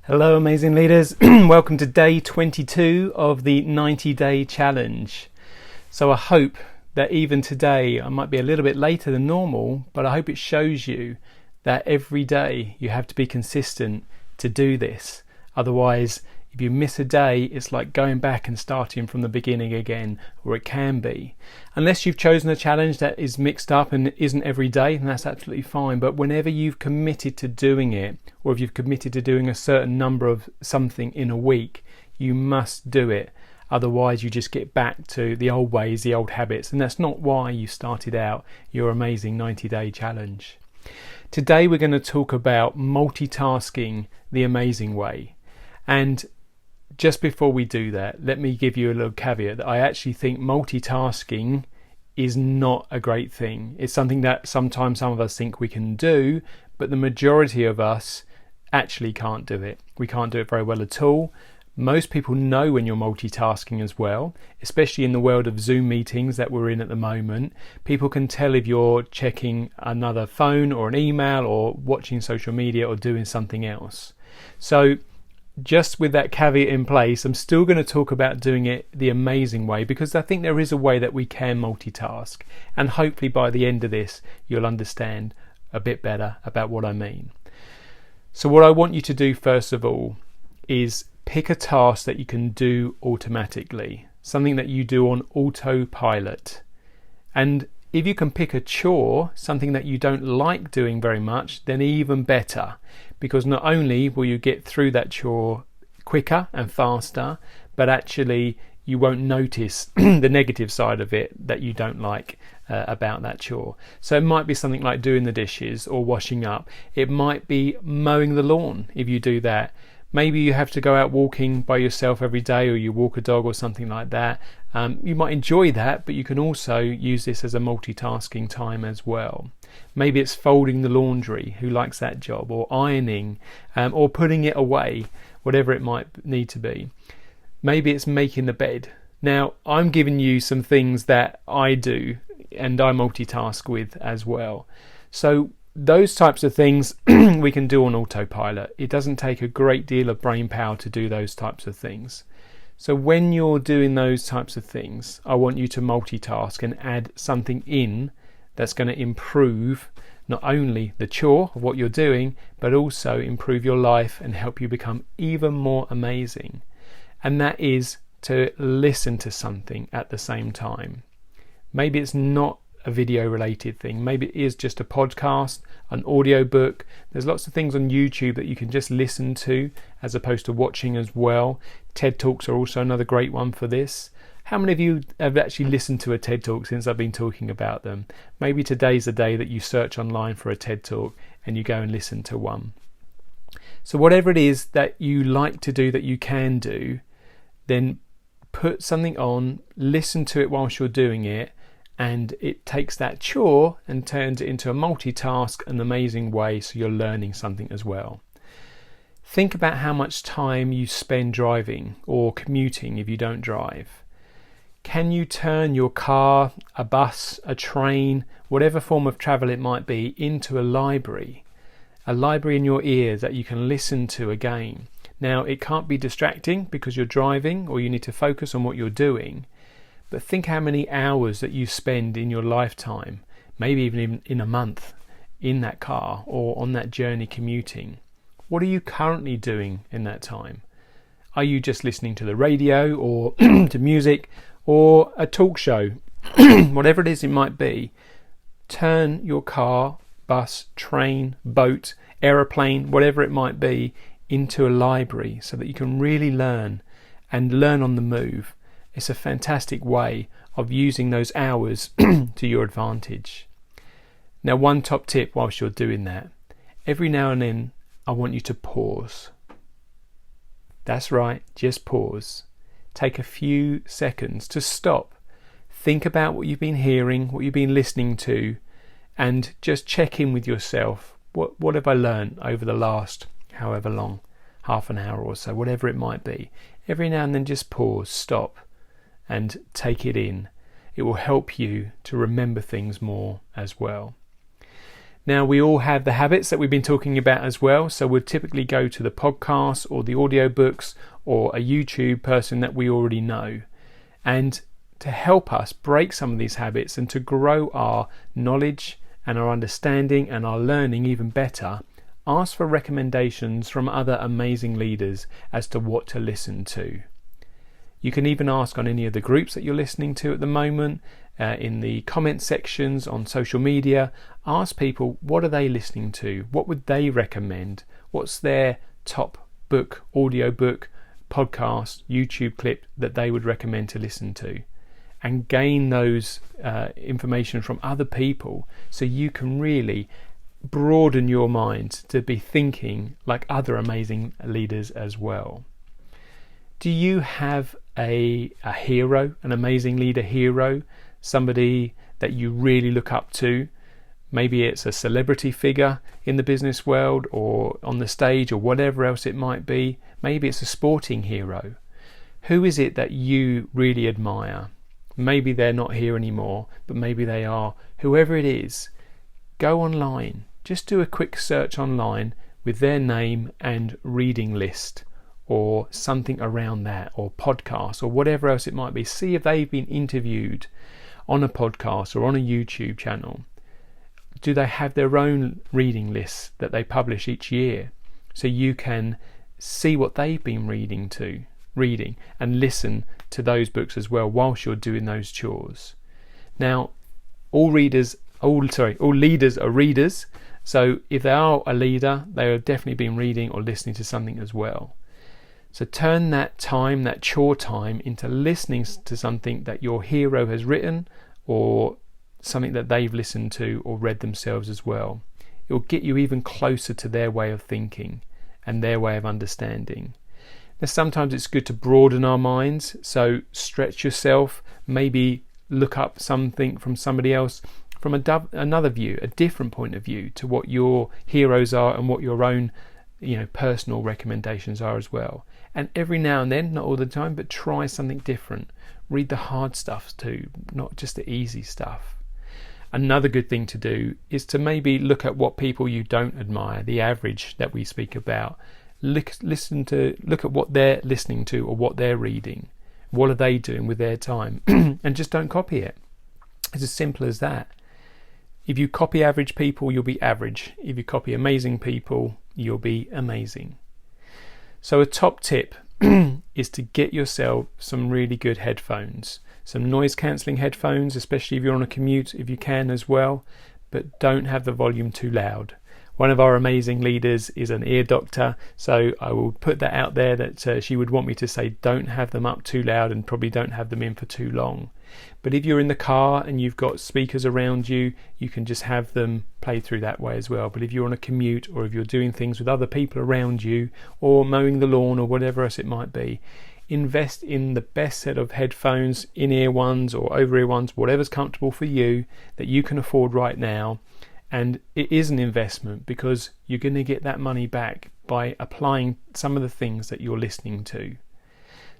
Hello amazing leaders, welcome to day 22 of the 90-day challenge. So I hope that even today, I might be a little bit later than normal, but I hope it shows you that every day you have to be consistent to do this. Otherwise, if you miss a day, it's like going back and starting from the beginning again, or it can be. Unless you've chosen a challenge that is mixed up and isn't every day, then that's absolutely fine. But whenever you've committed to doing it, or if you've committed to doing a certain number of something in a week, you must do it. Otherwise, you just get back to the old ways, the old habits, and that's not why you started out your amazing 90-day challenge. Today, we're going to talk about multitasking the amazing way. And just before we do that, let me give you a little caveat that I actually think multitasking is not a great thing. It's something that sometimes some of us think we can do, but the majority of us actually can't do it. We can't do it very well at all. Most people know when you're multitasking as well, especially in the world of Zoom meetings that we're in at the moment. People can tell if you're checking another phone or an email or watching social media or doing something else. So just with that caveat in place, I'm still going to talk about doing it the amazing way, because I think there is a way that we can multitask, and hopefully by the end of this you'll understand a bit better about what I mean. So what I want you to do first of all is pick a task that you can do automatically, something that you do on autopilot. And if you can pick a chore, something that you don't like doing very much, then even better, because not only will you get through that chore quicker and faster, but actually you won't notice the negative side of it that you don't like about that chore. So it might be something like doing the dishes or washing up. It might be mowing the lawn if you do that. Maybe you have to go out walking by yourself every day, or you walk a dog or something like that. You might enjoy that, but you can also use this as a multitasking time as well. Maybe it's folding the laundry, who likes that job, or ironing, or putting it away, whatever it might need to be. Maybe it's making the bed. Now, I'm giving you some things that I do and I multitask with as well. So those types of things we can do on autopilot. It doesn't take a great deal of brain power to do those types of things. So when you're doing those types of things, I want you to multitask and add something in that's going to improve not only the chore of what you're doing, but also improve your life and help you become even more amazing. And that is to listen to something at the same time. Maybe it's not a video related thing. Maybe it is just a podcast, an audio book. There's lots of things on YouTube that you can just listen to as opposed to watching as well. TED Talks are also another great one for this. How many of you have actually listened to a TED Talk since I've been talking about them? Maybe today's the day that you search online for a TED Talk and you go and listen to one. So whatever it is that you like to do, that you can do, then put something on, listen to it whilst you're doing it, and it takes that chore and turns it into a multitask an amazing way, so you're learning something as well. Think about how much time you spend driving or commuting if you don't drive. Can you turn your car, a bus, a train, whatever form of travel it might be, into a library in your ears that you can listen to again? Now, it can't be distracting because you're driving or you need to focus on what you're doing. But think how many hours that you spend in your lifetime, maybe even in a month, in that car or on that journey commuting. What are you currently doing in that time? Are you just listening to the radio or to music or a talk show? Whatever it is it might be, turn your car, bus, train, boat, aeroplane, whatever it might be, into a library so that you can really learn and learn on the move. It's a fantastic way of using those hours to your advantage. Now, one top tip whilst you're doing that, every now and then I want you to pause. That's right, just pause. Take a few seconds to stop. Think about what you've been hearing, what you've been listening to, and just check in with yourself. What have I learned over the last however long, half an hour or so, whatever it might be. Every now and then just pause, stop, and take it in. It will help you to remember things more as well. Now, we all have the habits that we've been talking about as well, so we'll typically go to the podcasts or the audiobooks or a YouTube person that we already know. And to help us break some of these habits and to grow our knowledge and our understanding and our learning even better, ask for recommendations from other amazing leaders as to what to listen to. You can even ask on any of the groups that you're listening to at the moment, in the comment sections on social media. Ask people, what are they listening to? What would they recommend? What's their top book, audiobook, podcast, YouTube clip that they would recommend to listen to? And gain those information from other people so you can really broaden your mind to be thinking like other amazing leaders as well. Do you have a hero, an amazing leader hero, somebody that you really look up to? Maybe it's a celebrity figure in the business world or on the stage or whatever else it might be. Maybe it's a sporting hero. Who is it that you really admire? Maybe they're not here anymore, but maybe they are. Whoever it is, go online. Just do a quick search online with their name and reading list or something around that, or podcast or whatever else it might be. See if they've been interviewed on a podcast or on a YouTube channel. Do they have their own reading lists that they publish each year? So you can see what they've been reading and listen to those books as well whilst you're doing those chores. Now, all leaders are readers. So if they are a leader, they have definitely been reading or listening to something as well. So turn that time, that chore time, into listening to something that your hero has written or something that they've listened to or read themselves as well. It will get you even closer to their way of thinking and their way of understanding. Now, sometimes it's good to broaden our minds, so stretch yourself, maybe look up something from somebody else from another view, a different point of view to what your heroes are and what your own personal recommendations are as well. And every now and then, not all the time, but try something different. Read the hard stuff too, not just the easy stuff. Another good thing to do is to maybe look at what people you don't admire, the average that we speak about. Look at what they're listening to or what they're reading. What are they doing with their time? And just don't copy it. It's as simple as that. If you copy average people, you'll be average. If you copy amazing people, you'll be amazing. So a top tip is to get yourself some really good headphones, some noise cancelling headphones, especially if you're on a commute, if you can as well, but don't have the volume too loud. One of our amazing leaders is an ear doctor, so I will put that out there that she would want me to say don't have them up too loud and probably don't have them in for too long. But if you're in the car and you've got speakers around you, you can just have them play through that way as well. But if you're on a commute or if you're doing things with other people around you or mowing the lawn or whatever else it might be, invest in the best set of headphones, in-ear ones or over-ear ones, whatever's comfortable for you that you can afford right now. And it is an investment because you're going to get that money back by applying some of the things that you're listening to.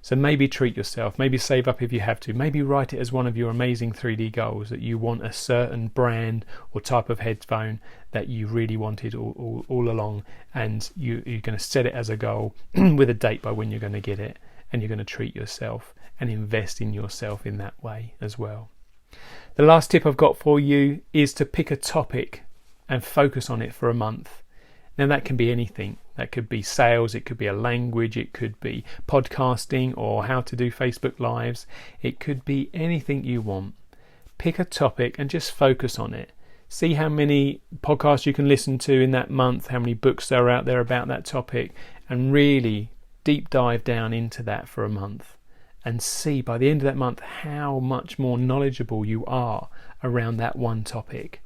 So maybe treat yourself, maybe save up if you have to, maybe write it as one of your amazing 3D goals that you want a certain brand or type of headphone that you really wanted all along, and you're going to set it as a goal with a date by when you're going to get it, and you're going to treat yourself and invest in yourself in that way as well. The last tip I've got for you is to pick a topic and focus on it for a month. Now that can be anything. That could be sales, it could be a language, it could be podcasting or how to do Facebook Lives. It could be anything you want. Pick a topic and just focus on it. See how many podcasts you can listen to in that month, how many books there are out there about that topic, and really deep dive down into that for a month. And see by the end of that month how much more knowledgeable you are around that one topic.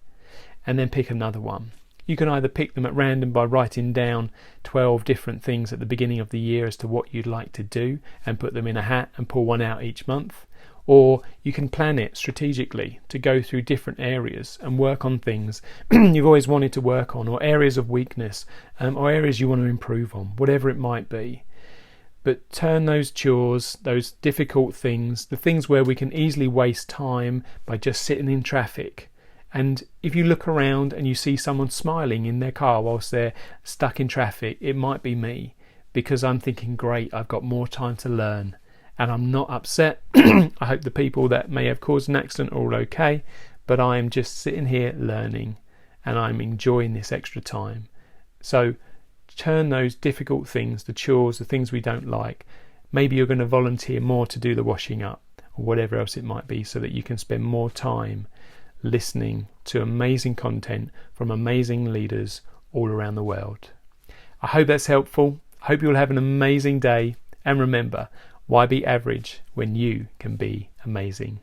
And then pick another one. You can either pick them at random by writing down 12 different things at the beginning of the year as to what you'd like to do and put them in a hat and pull one out each month. Or you can plan it strategically to go through different areas and work on things you've always wanted to work on, or areas of weakness, or areas you want to improve on, whatever it might be. But turn those chores, those difficult things, the things where we can easily waste time by just sitting in traffic And if you look around and you see someone smiling in their car whilst they're stuck in traffic, it might be me, because I'm thinking, great, I've got more time to learn and I'm not upset. I hope the people that may have caused an accident are all okay, but I'm just sitting here learning and I'm enjoying this extra time. So turn those difficult things, the chores, the things we don't like. Maybe you're going to volunteer more to do the washing up or whatever else it might be, so that you can spend more time listening to amazing content from amazing leaders all around the world. I hope that's helpful. I hope you'll have an amazing day. And remember, why be average when you can be amazing?